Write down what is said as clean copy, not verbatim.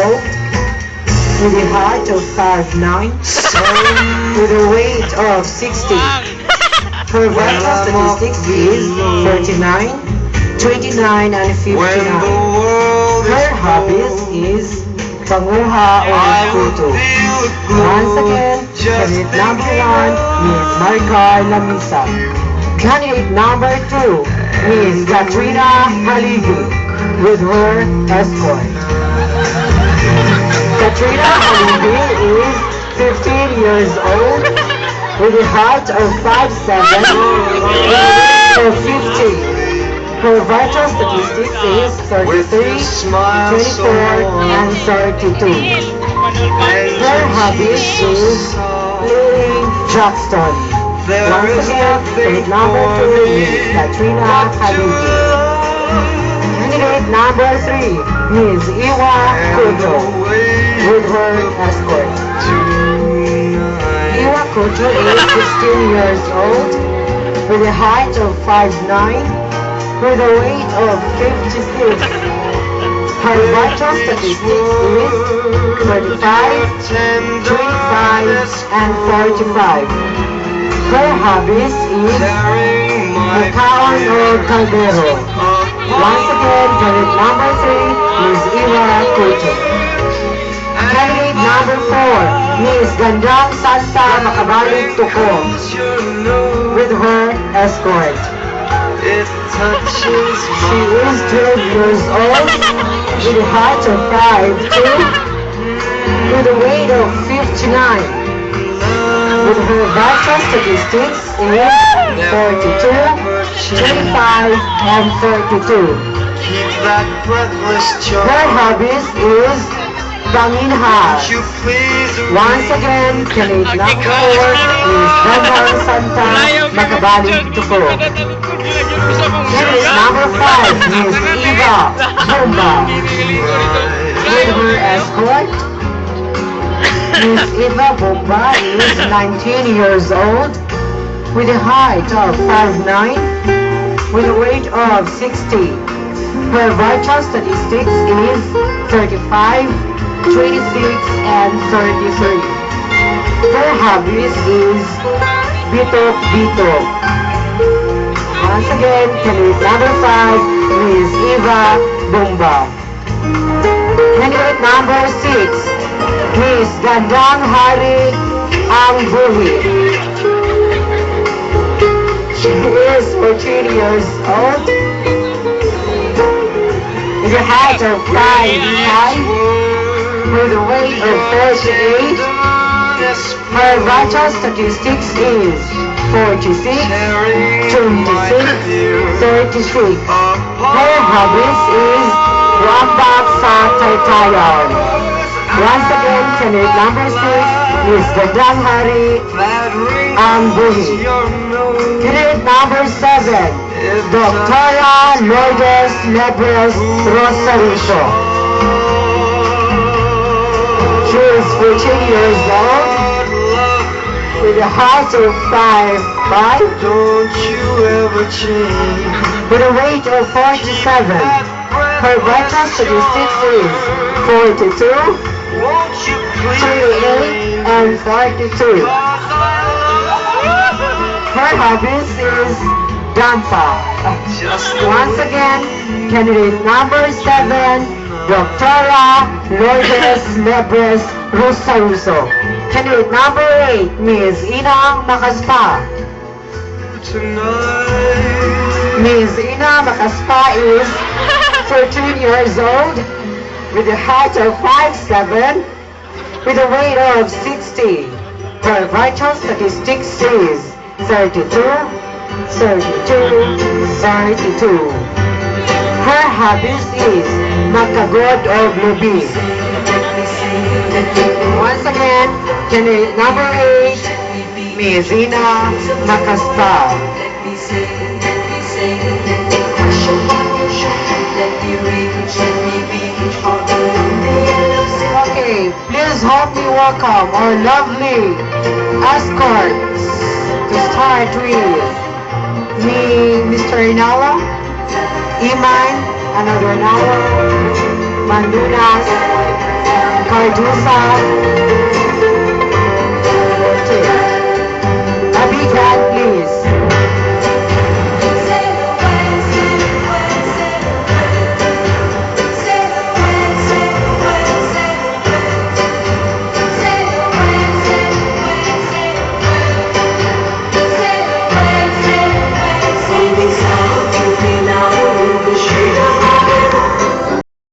old, with a height of 5'9", with a weight of 60. Her vital statistics is 39, 29, and 59. Her hobbies is panguha o kuto. Once again, candidate number 1 is Maricar Lamisa. Candidate number 2 is Katrina Haligu with her escort. Katrina Haligu is 15 years old with a height of 5'7", or 50. Her vital statistics is 33, 24, and 32. Her hobbies is playing jackstone. Once again, candidate number 2 is Katrina Haligu. Candidate number 3 is Iwa Kuto with her escort. Iwa Kuto is 16 years old with a height of 5'9", with a weight of 56. Her vital statistics is 35, 25, and 45. Her hobbies is Macaon or Caldero. Once again, candidate number 3 is Iwa Kuto. Candidate number 4, Miss Gandang Santa Makabalik Tuko with her escort. She is 12 years old with a height of 5'2", with a weight of 59. With her vital statistics is 42, 25, and 32. Her hobbies is Banginha. Once again, candidate number 4 is Gandang Santa Makabalik Tuko. Candidate number 5 is Eva Bomba with her escort. Miss Eva Bomba is 19 years old with a height of 5'9", with a weight of 60. Her vital statistics is 35, 26, and 33. Her hobbies is Bitok Bitok. Once again, candidate number 5 is Eva Bomba. Candidate number 6 is Gandang Hari Angbuhi. She is 14 years old with a height of 5'9", with a weight of 38. Her vital statistics is 46, 26, 33. Her hobbies is Wambak sa Taytayan. Once again, candidate number 6 is Gandang Hari Angbuhi. Candidate number 7, Dr. Lourdes Nebres Rosariso. She is 14 years old with a height of 5'5", with a weight of 47. Her vital statistics is 42, 38, and 42. Her hobbies is Dampa. Once again, candidate number 7, Dr. Lourdes Nebres Russo. Candidate number 8, Ms. Ina Macaspa. Ms. Ina Macaspa is 13 years old with a height of 5'7", with a weight of 60. Her vital statistics is 32, 32, 32. Her hobbies is Makagod of Lubi. Once again, candidate number 8, Ms. Ina Macaspa. Okay, please help me welcome our lovely escorts to start with me, Mr. Inala, Iman, another Inala, Mandunas, Medusa,